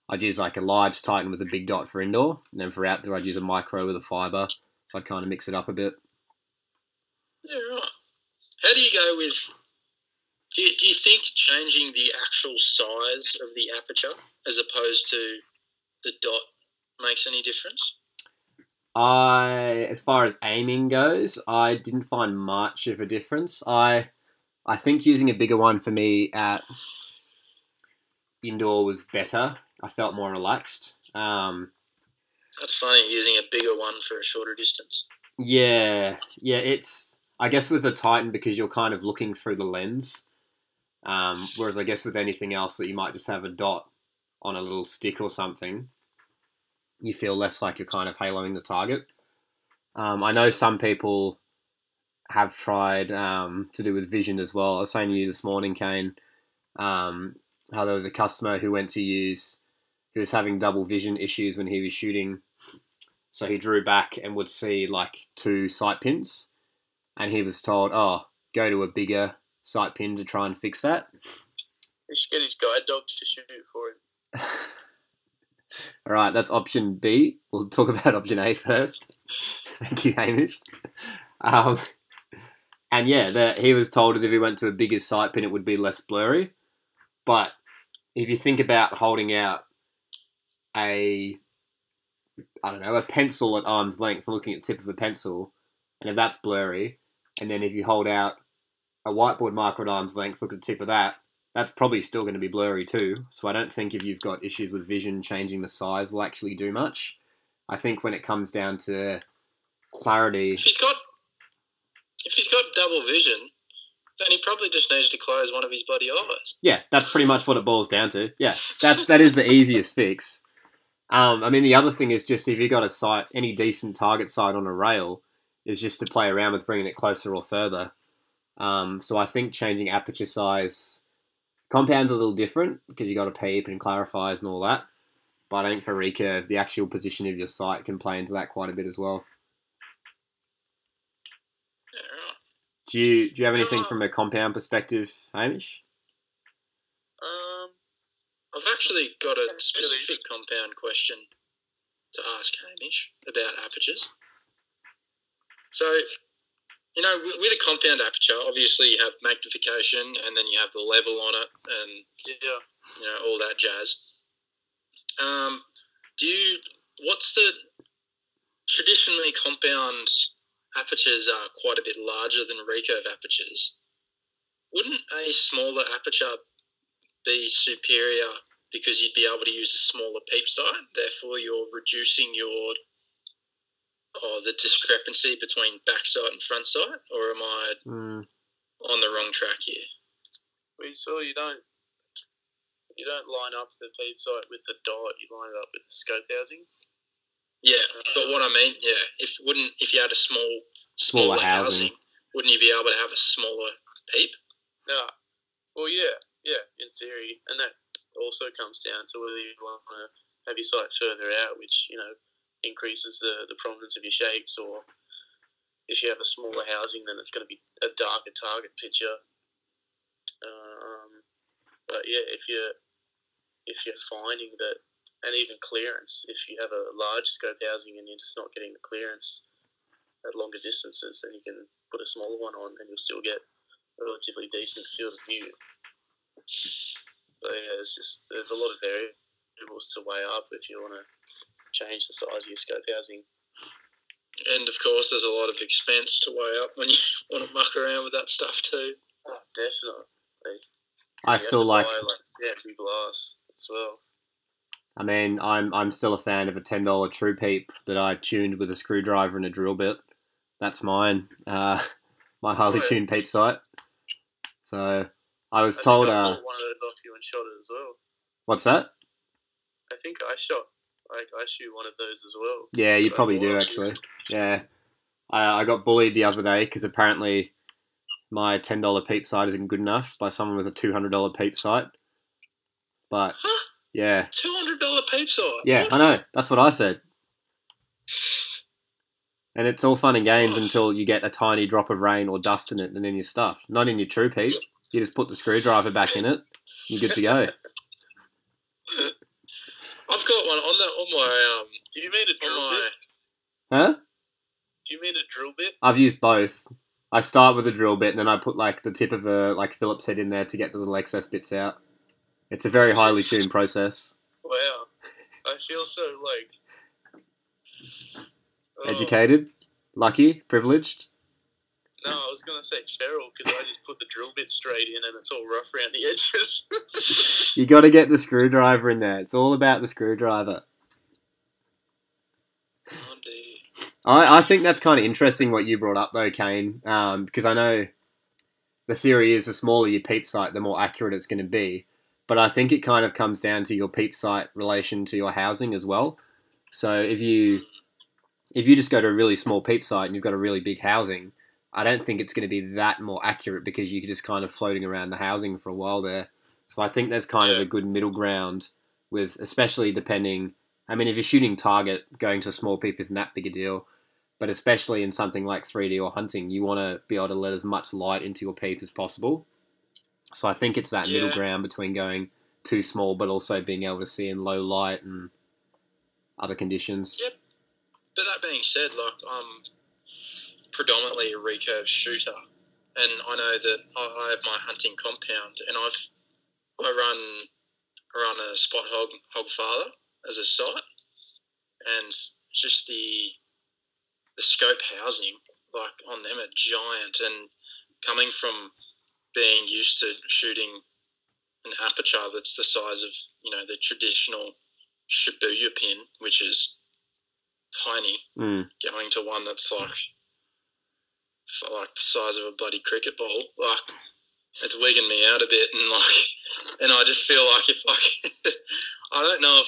I'd use like a large Titan with a big dot for indoor, and then for outdoor, I'd use a micro with a fiber. So I'd kind of mix it up a bit. Yeah, right. How do you go with? Do you think changing the actual size of the aperture as opposed to the dot makes any difference? As far as aiming goes, I didn't find much of a difference. I think using a bigger one for me at indoor was better. I felt more relaxed. That's funny, using a bigger one for a shorter distance. Yeah. It's I guess with the Titan because you're kind of looking through the lens. Whereas I guess with anything else that you might just have a dot on a little stick or something, you feel less like you're kind of haloing the target. I know some people have tried to do with vision as well. I was saying to you this morning, Kane, how there was a customer who went to use he was having double vision issues when he was shooting. So he drew back and would see like 2 sight pins. And he was told, oh, go to a bigger sight pin to try and fix that. He should get his guide dog to shoot for him. All right, that's option B. We'll talk about option A first. Thank you, Hamish. And yeah, he was told that if he went to a bigger sight pin, it would be less blurry. But if you think about holding out a pencil at arm's length, looking at the tip of a pencil, and if that's blurry, and then if you hold out a whiteboard marker at arm's length, look at the tip of that, that's probably still going to be blurry too. So I don't think if you've got issues with vision, changing the size will actually do much. I think when it comes down to clarity... If he's got double vision, then he probably just needs to close one of his bloody eyes. Yeah, that's pretty much what it boils down to. Yeah, that is the easiest fix. I mean, the other thing is just if you got a sight, any decent target sight on a rail, is just to play around with bringing it closer or further. So I think changing aperture size... Compound's a little different because you got to peep and clarifiers and all that. But I think for recurve, the actual position of your sight can play into that quite a bit as well. Yeah, right. Do you have anything from a compound perspective, Hamish? I've actually got a specific compound question to ask Hamish about apertures. So, you know, with a compound aperture, obviously you have magnification and then you have the level on it and, you know, all that jazz. Traditionally compound apertures are quite a bit larger than recurve apertures. Wouldn't a smaller aperture be superior because you'd be able to use a smaller peep sight, therefore you're reducing the discrepancy between back sight and front sight, or am I on the wrong track here? Well, you don't line up the peep sight with the dot, you line it up with the scope housing. Yeah, but what I mean, if you had a smaller housing, wouldn't you be able to have a smaller peep? No. Well, yeah, in theory, and that also comes down to whether you want to have your sight further out, which, you know, increases the prominence of your shakes, or if you have a smaller housing, then it's going to be a darker target picture. But yeah, if you're finding that, and even clearance, if you have a large scope housing and you're just not getting the clearance at longer distances, then you can put a smaller one on and you'll still get a relatively decent field of view. So yeah, there's a lot of variables to weigh up if you want to change the size of your scope housing. And of course, there's a lot of expense to weigh up when you want to muck around with that stuff too. Oh, definitely. I still like new glass as well. I mean, I'm still a fan of a $10 True Peep that I tuned with a screwdriver and a drill bit. That's mine. My highly tuned peep sight. So I was told. I bought one of those off you and shot it as well. What's that? I think I shoot one of those as well. Yeah, you probably do actually. Yeah, I got bullied the other day because apparently my $10 peep sight isn't good enough by someone with a $200 peep sight. But yeah, $200 peep sight. Yeah, I know. That's what I said. And it's all fun and games until you get a tiny drop of rain or dust in it, and then you're stuffed. Not in your True Peep. You just put the screwdriver back in it. You're good to go. I've got one on my. Do you mean a drill bit? Huh? Do you mean a drill bit? I've used both. I start with a drill bit, and then I put like the tip of a Phillips head in there to get the little excess bits out. It's a very highly tuned process. Wow, I feel so educated, lucky, privileged. No, I was gonna say feral because I just put the drill bit straight in and it's all rough around the edges. You got to get the screwdriver in there. It's all about the screwdriver. Oh, dear. I think that's kind of interesting what you brought up though, Kane, because I know the theory is the smaller your peep sight, the more accurate it's going to be. But I think it kind of comes down to your peep sight relation to your housing as well. So if you just go to a really small peep sight and you've got a really big housing, I don't think it's going to be that more accurate because you're just kind of floating around the housing for a while there. So I think there's kind of a good middle ground with, especially depending. I mean, if you're shooting target, going to small peep isn't that big a deal, but especially in something like 3D or hunting, you want to be able to let as much light into your peep as possible. So I think it's that middle ground between going too small, but also being able to see in low light and other conditions. Yep. But that being said, like, I'm predominantly a recurve shooter, and I know that I have my hunting compound, and I run a spot hog father as a sight, and just the scope housing, like, on them are giant, and coming from being used to shooting an aperture that's the size of, the traditional Shibuya pin, which is tiny, going to one that's like the size of a bloody cricket ball, like, it's wigging me out a bit, and I just feel like I don't know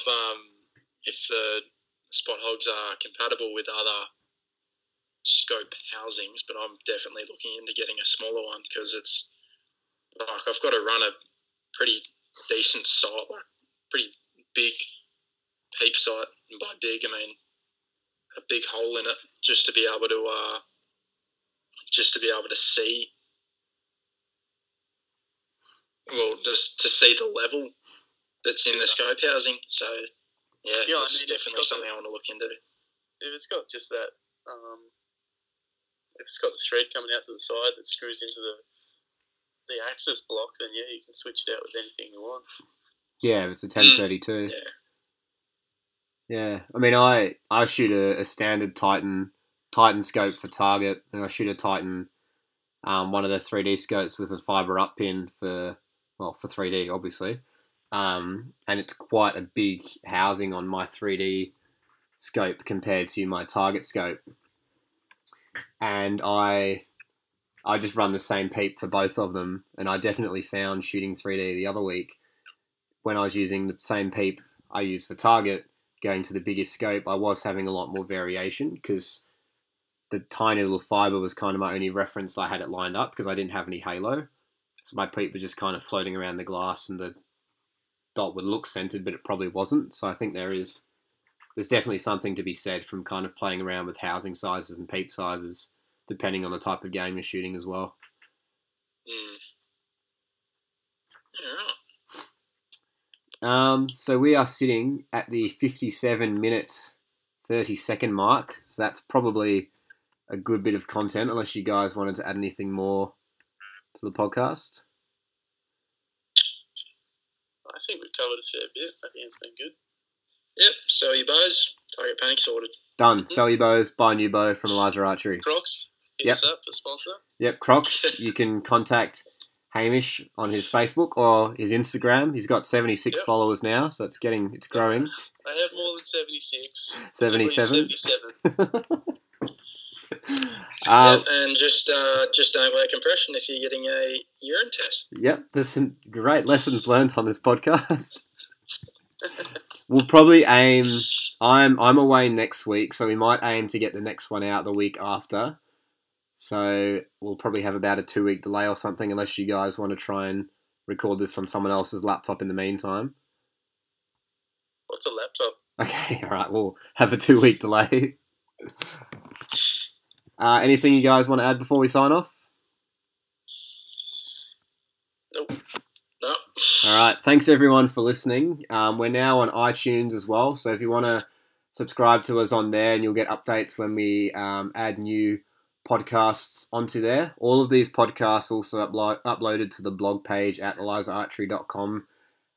if the spot hogs are compatible with other scope housings, but I'm definitely looking into getting a smaller one, because it's like I've got to run a pretty decent sight, like pretty big peep sight, and by big I mean a big hole in it, just to be able to see. Well, just to see the level that's in the scope housing. So yeah, it's definitely something I want to look into. If it's got just that, if it's got the thread coming out to the side that screws into the axis block, then yeah, you can switch it out with anything you want. Yeah, it's a 1032. Yeah. I mean, I shoot a standard Titan scope for target, and I shoot a Titan, one of the 3D scopes with a fiber up pin for 3D, obviously. And it's quite a big housing on my 3D scope compared to my target scope. And I just run the same peep for both of them, and I definitely found shooting 3D the other week, when I was using the same peep I used for target, going to the biggest scope, I was having a lot more variation, because the tiny little fiber was kind of my only reference. I had it lined up because I didn't have any halo. So my peep was just kind of floating around the glass, and the dot would look centered, but it probably wasn't. So I think there's definitely something to be said from kind of playing around with housing sizes and peep sizes, depending on the type of game you're shooting as well. Yeah. So we are sitting at the 57 minutes 30-second mark. So that's probably a good bit of content, unless you guys wanted to add anything more to the podcast. I think we've covered a fair bit. I think it's been good. Yep, sell your bows. Target panic sorted. Done. Sell your bows, buy a new bow from Eliza Archery. Crocs, hit us up for sponsor. Yep, Crocs. You can contact Hamish on his Facebook or his Instagram. He's got 76 followers now, so it's growing. I have more than 76. 77? 77. And just don't wear compression if you're getting a urine test. Yep, there's some great lessons learned on this podcast. We'll probably aim. I'm away next week, so we might aim to get the next one out the week after. So we'll probably have about a 2-week delay or something, unless you guys want to try and record this on someone else's laptop in the meantime. What's a laptop? Okay, all right. We'll have a 2-week delay. Anything you guys want to add before we sign off? Nope. No. All right. Thanks, everyone, for listening. We're now on iTunes as well, so if you want to subscribe to us on there, and you'll get updates when we add new podcasts onto there. All of these podcasts also uploaded to the blog page at elizaarchery.com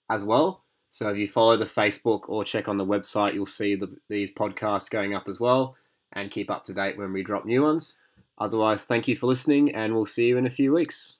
as well. So if you follow the Facebook or check on the website, you'll see these podcasts going up as well, and keep up to date when we drop new ones. Otherwise, thank you for listening, and we'll see you in a few weeks.